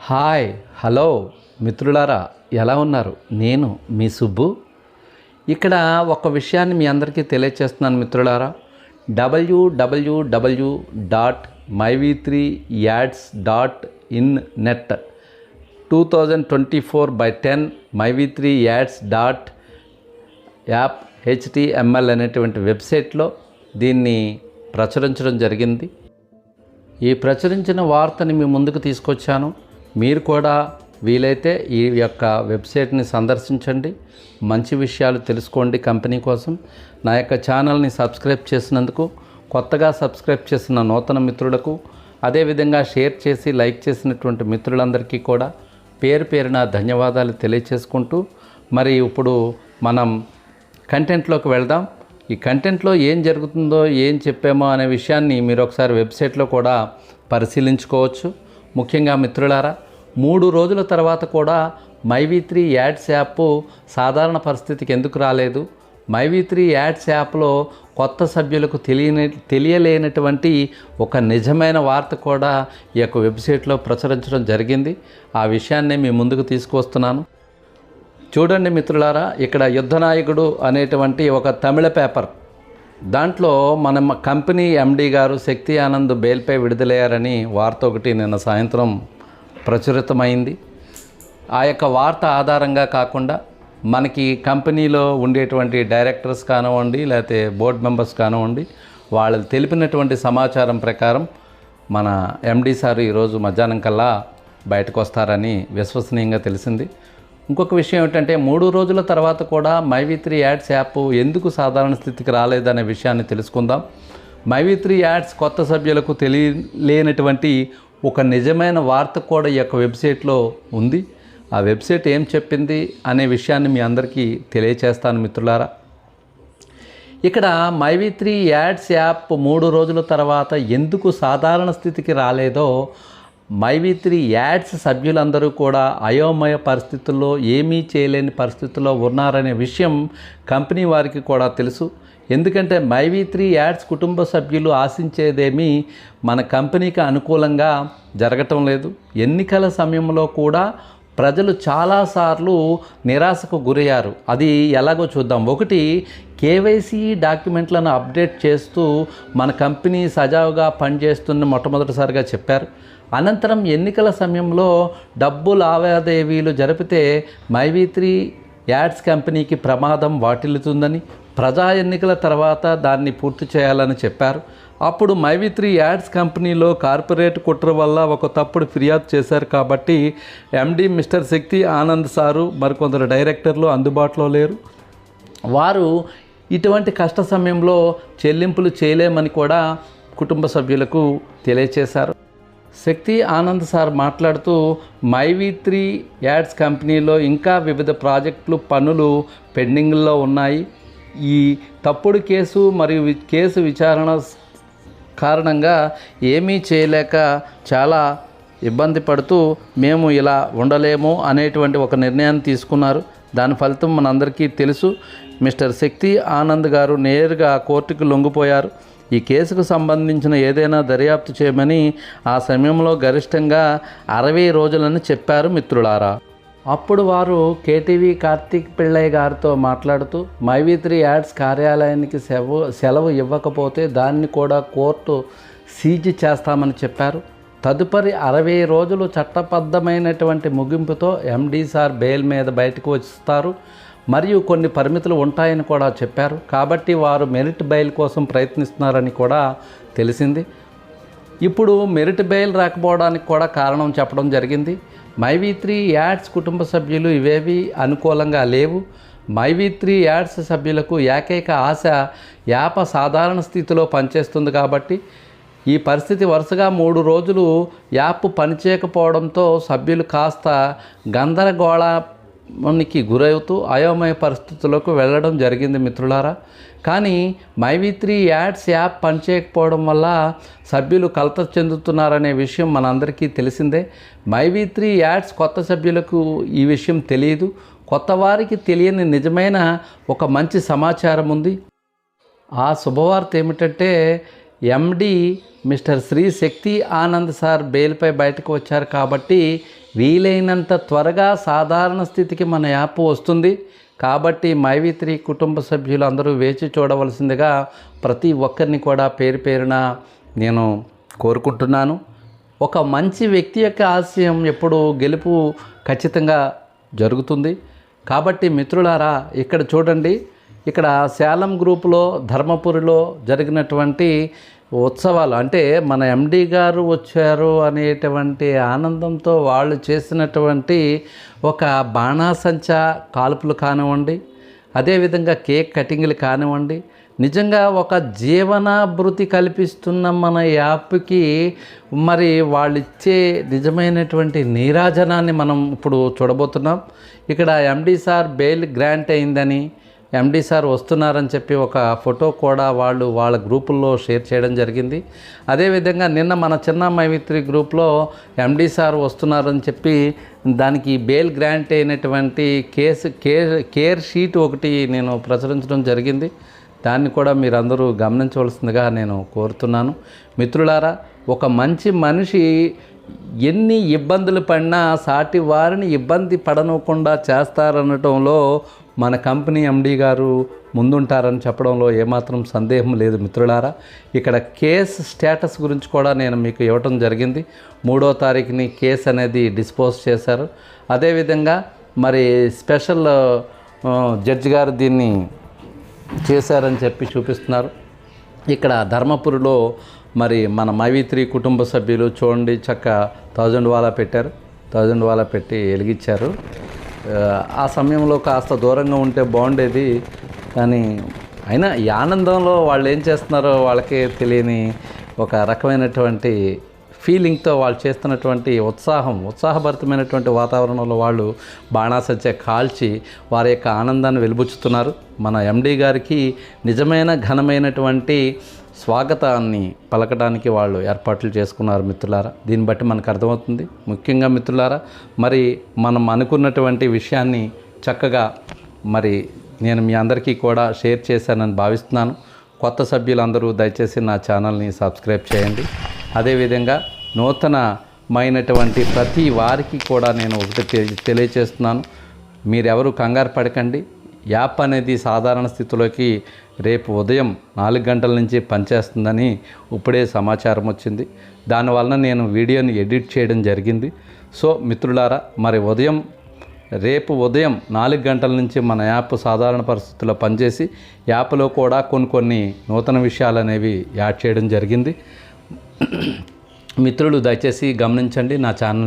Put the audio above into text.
Hi hello మిత్రులారా, ఎలా ఉన్నారు? నేను మీ సుబ్బు. ఇక్కడ ఒక విషయాన్ని మీ అందరికీ తెలియచేస్తున్నాను మిత్రులారా. www.myv3ads.in.net 2024/10 myv3ads.app HTML అనేటువంటి వెబ్సైట్లో దీన్ని ప్రచురించడం జరిగింది. ఈ ప్రచురించిన వార్తని మీ ముందుకు తీసుకొచ్చాను. మీరు కూడా వీలైతే ఈ యొక్క వెబ్సైట్ని సందర్శించండి, మంచి విషయాలు తెలుసుకోండి కంపెనీ కోసం. నా యొక్క ఛానల్ని సబ్స్క్రైబ్ చేసినందుకు, కొత్తగా సబ్స్క్రైబ్ చేసిన నూతన మిత్రులకు, అదేవిధంగా షేర్ చేసి లైక్ చేసినటువంటి మిత్రులందరికీ కూడా పేరు పేరున ధన్యవాదాలు తెలియచేసుకుంటూ, మరి ఇప్పుడు మనం కంటెంట్లోకి వెళ్దాం. ఈ కంటెంట్లో ఏం జరుగుతుందో, ఏం చెప్పామో అనే విషయాన్ని మీరు ఒకసారి వెబ్సైట్లో కూడా పరిశీలించుకోవచ్చు. ముఖ్యంగా మిత్రులారా, 3 రోజుల తర్వాత కూడా myv3 యాడ్స్ యాప్ సాధారణ పరిస్థితికి ఎందుకు రాలేదు? myv3 యాడ్స్ యాప్లో కొత్త సభ్యులకు తెలియలేనటువంటి ఒక నిజమైన వార్త కూడా ఈ యొక్క వెబ్సైట్లో ప్రచురించడం జరిగింది. ఆ విషయాన్ని మీ ముందుకు తీసుకువస్తున్నాను. చూడండి మిత్రులారా, ఇక్కడ యుద్ధనాయకుడు అనేటువంటి ఒక తమిళ పేపర్, దాంట్లో మన కంపెనీ ఎండి గారు శక్తి ఆనంద్ బెయిల్పై విడుదలయ్యారని వార్త ఒకటి నిన్న సాయంత్రం ప్రచురితమైంది. ఆ యొక్క వార్త ఆధారంగా కాకుండా మనకి కంపెనీలో ఉండేటువంటి డైరెక్టర్స్ కానివ్వండి, లేకపోతే బోర్డు మెంబర్స్ కానివ్వండి, వాళ్ళు తెలిపినటువంటి సమాచారం ప్రకారం మన ఎండి సార్ ఈరోజు మధ్యాహ్నం కల్లా బయటకు వస్తారని విశ్వసనీయంగా తెలిసింది. ఇంకొక విషయం ఏమిటంటే, 3 రోజుల తర్వాత కూడా myv3 యాడ్స్ యాప్ ఎందుకు సాధారణ స్థితికి రాలేదనే విషయాన్ని తెలుసుకుందాం. myv3 యాడ్స్ కొత్త సభ్యులకు తెలియలేనటువంటి ఒక నిజమైన వార్త కూడా ఈ యొక్క వెబ్సైట్లో ఉంది. ఆ వెబ్సైట్ ఏం చెప్పింది అనే విషయాన్ని మీ అందరికీ తెలియచేస్తాను మిత్రులారా. ఇక్కడ myv3 యాడ్స్ యాప్ 3 రోజుల తర్వాత ఎందుకు సాధారణ స్థితికి రాలేదో, myv3 యాడ్స్ సభ్యులందరూ కూడా అయోమయ పరిస్థితుల్లో, ఏమీ చేయలేని పరిస్థితుల్లో ఉన్నారనే విషయం కంపెనీ వారికి కూడా తెలుసు. ఎందుకంటే myv3 యాడ్స్ కుటుంబ సభ్యులు ఆశించేదేమీ మన కంపెనీకి అనుకూలంగా జరగటం లేదు. ఎన్నికల సమయంలో కూడా ప్రజలు చాలాసార్లు నిరాశకు గురయ్యారు. అది ఎలాగో చూద్దాం. ఒకటి, కేవైసీ డాక్యుమెంట్లను అప్డేట్ చేస్తూ మన కంపెనీ సజావుగా పనిచేస్తున్న మొట్టమొదటిసారిగా చెప్పారు. అనంతరం ఎన్నికల సమయంలో డబ్బు లావాదేవీలు జరిపితే myv3 యాడ్స్ కంపెనీకి ప్రమాదం వాటిల్లుతుందని, ప్రజా ఎన్నికల తర్వాత దాన్ని పూర్తి చేయాలని చెప్పారు. అప్పుడు myv3 యాడ్స్ కంపెనీలో కార్పొరేట్ కుట్ర వల్ల ఒక తప్పుడు ఫిర్యాదు చేశారు. కాబట్టి ఎండి మిస్టర్ శక్తి ఆనంద్ సారు, మరికొందరు డైరెక్టర్లు అందుబాటులో లేరు. వారు ఇటువంటి కష్ట సమయంలో చెల్లింపులు చేయలేమని కూడా కుటుంబ సభ్యులకు తెలియచేశారు. శక్తి ఆనంద్ సార్ మాట్లాడుతూ, myv3 యాడ్స్ కంపెనీలో ఇంకా వివిధ ప్రాజెక్టులు, పనులు పెండింగ్లో ఉన్నాయి. ఈ తప్పుడు కేసు మరియు కేసు విచారణ కారణంగా ఏమీ చేయలేక చాలా ఇబ్బంది పడుతూ మేము ఇలా ఉండలేము అనేటువంటి ఒక నిర్ణయాన్ని తీసుకున్నారు. దాని ఫలితం మనందరికీ తెలుసు. మిస్టర్ శక్తి ఆనంద్ గారు నేరుగా కోర్టుకు లొంగిపోయారు. ఈ కేసుకు సంబంధించిన ఏదైనా దర్యాప్తు చేయమని ఆ సమయంలో గరిష్టంగా 60 రోజులని చెప్పారు మిత్రులారా. అప్పుడు వారు కేటీవీ కార్తీక్ పిళ్ళయ్య గారితో మాట్లాడుతూ, myv3 యాడ్స్ కార్యాలయానికి సెలవు ఇవ్వకపోతే దాన్ని కూడా కోర్టు సీజ్ చేస్తామని చెప్పారు. తదుపరి 60 రోజులు చట్టబద్ధమైనటువంటి ముగింపుతో ఎండి సార్ బెయిల్ మీద బయటకు వస్తారు మరియు కొన్ని పరిమితులు ఉంటాయని కూడా చెప్పారు. కాబట్టి వారు మెరిట్ బెయిల్ కోసం ప్రయత్నిస్తున్నారని కూడా తెలిసింది. ఇప్పుడు మెరిట్ బెయిల్ రాకపోవడానికి కూడా కారణం చెప్పడం జరిగింది. myv3 యాడ్స్ కుటుంబ సభ్యులు ఇవేవి అనుకూలంగా లేవు. myv3 యాడ్స్ సభ్యులకు ఏకైక ఆశ యాప్ సాధారణ స్థితిలో పనిచేస్తుంది. కాబట్టి ఈ పరిస్థితి వరుసగా 3 రోజులు యాప్ పనిచేయకపోవడంతో సభ్యులు కాస్త గందరగోళానికి గురవుతూ అయోమయ పరిస్థితులకు వెళ్ళడం జరిగింది మిత్రులారా. కానీ myv3 యాడ్స్ యాప్ పనిచేయకపోవడం వల్ల సభ్యులు కలత చెందుతున్నారనే విషయం మనందరికీ తెలిసిందే. myv3 యాడ్స్ కొత్త సభ్యులకు ఈ విషయం తెలియదు. కొత్త వారికి తెలియని నిజమైన ఒక మంచి సమాచారం ఉంది. ఆ శుభవార్త ఏమిటంటే, ఎండి మిస్టర్ శ్రీ శక్తి ఆనంద్ సార్ బెయిల్పై బయటకు వచ్చారు కాబట్టి వీలైనంత త్వరగా సాధారణ స్థితికి మన యాప్ వస్తుంది. కాబట్టి మైవి3 కుటుంబ సభ్యులు అందరూ వేచి చూడవలసిందిగా ప్రతి ఒక్కరిని కూడా పేరు పేరున నేను కోరుకుంటున్నాను. ఒక మంచి వ్యక్తి యొక్క ఆశయం ఎప్పుడు గెలుపు ఖచ్చితంగా జరుగుతుంది. కాబట్టి మిత్రులారా, ఇక్కడ చూడండి, ఇక్కడ శాలం గ్రూపులో ధర్మపురిలో జరిగినటువంటి ఉత్సవాలు, అంటే మన ఎండి గారు వచ్చారు అనేటువంటి ఆనందంతో వాళ్ళు చేసినటువంటి ఒక బాణాసంచా కాల్పులు కానివ్వండి, అదేవిధంగా కేక్ కటింగ్లు కానివ్వండి, నిజంగా ఒక జీవనాభృతి కల్పిస్తున్న మన యాప్కి మరి వాళ్ళు ఇచ్చే నిజమైనటువంటి నీరాజనాన్ని మనం ఇప్పుడు చూడబోతున్నాం. ఇక్కడ ఎండి సార్ బెయిల్ గ్రాంట్ అయిందని, ఎండి సార్ వస్తున్నారని చెప్పి ఒక ఫోటో కూడా వాళ్ళు వాళ్ళ గ్రూపుల్లో షేర్ చేయడం జరిగింది. అదేవిధంగా నిన్న మన చిన్న మైవి3 గ్రూప్లో ఎండి సార్ వస్తున్నారని చెప్పి దానికి బెయిల్ గ్రాంట్ అయినటువంటి కేర్ షీట్ ఒకటి నేను ప్రచురించడం జరిగింది. దాన్ని కూడా మీరందరూ గమనించవలసిందిగా నేను కోరుతున్నాను. మిత్రులారా, ఒక మంచి మనిషి ఎన్ని ఇబ్బందులు పడినా సాటి వారిని ఇబ్బంది పడనకుండా చేస్తారనటంలో మన కంపెనీ ఎండి గారు ముందుంటారని చెప్పడంలో ఏమాత్రం సందేహం లేదు. మిత్రులారా, ఇక్కడ కేసు స్టేటస్ గురించి కూడా నేను మీకు ఇవ్వటం జరిగింది. 3వ తారీఖుని కేసు అనేది డిస్పోజ్ చేశారు. అదేవిధంగా మరి స్పెషల్ జడ్జి గారు దీన్ని చేశారని చెప్పి చూపిస్తున్నారు. ఇక్కడ ధర్మపురిలో మరి మన మైవి3 కుటుంబ సభ్యులు చూడండి, చక్క 1000 వాలా పెట్టారు. 1000 వాలా పెట్టి వెలిగించారు. ఆ సమయంలో కాస్త దూరంగా ఉంటే బాగుండేది, కానీ అయినా ఈ ఆనందంలో వాళ్ళు ఏం చేస్తున్నారో వాళ్ళకే తెలియని ఒక రకమైనటువంటి ఫీలింగ్తో వాళ్ళు చేస్తున్నటువంటి ఉత్సాహభరితమైనటువంటి వాతావరణంలో వాళ్ళు బాణాసంచా కాల్చి వారి యొక్క ఆనందాన్ని వెలిబుచ్చుతున్నారు. మన ఎండి గారికి నిజమైన ఘనమైనటువంటి స్వాగతాన్ని పలకడానికి వాళ్ళు ఏర్పాట్లు చేసుకున్నారు. మిత్రులారా, దీన్ని బట్టి మనకు అర్థమవుతుంది. ముఖ్యంగా మిత్రులారా, మరి మనం అనుకున్నటువంటి విషయాన్ని చక్కగా మరి నేను మీ అందరికీ కూడా షేర్ చేశానని భావిస్తున్నాను. కొత్త సభ్యులందరూ దయచేసి నా ఛానల్ని సబ్స్క్రైబ్ చేయండి. అదేవిధంగా నూతనమైనటువంటి ప్రతి వారికి కూడా నేను ఒకటి తెలియచేస్తున్నాను, మీరెవరు కంగారు పడకండి. యాప్ అనేది సాధారణ స్థితిలోకి రేపు ఉదయం 4 గంటల నుంచి పనిచేస్తుందని ఇప్పుడే సమాచారం వచ్చింది. దానివలన నేను వీడియోని ఎడిట్ చేయడం జరిగింది. సో మిత్రులారా, మరి రేపు ఉదయం 4 గంటల నుంచి మన యాప్ సాధారణ పరిస్థితుల్లో పనిచేసి యాప్లో కూడా కొన్ని నూతన విషయాలు అనేవి యాడ్ చేయడం జరిగింది. మిత్రులు దయచేసి గమనించండి. నా ఛానల్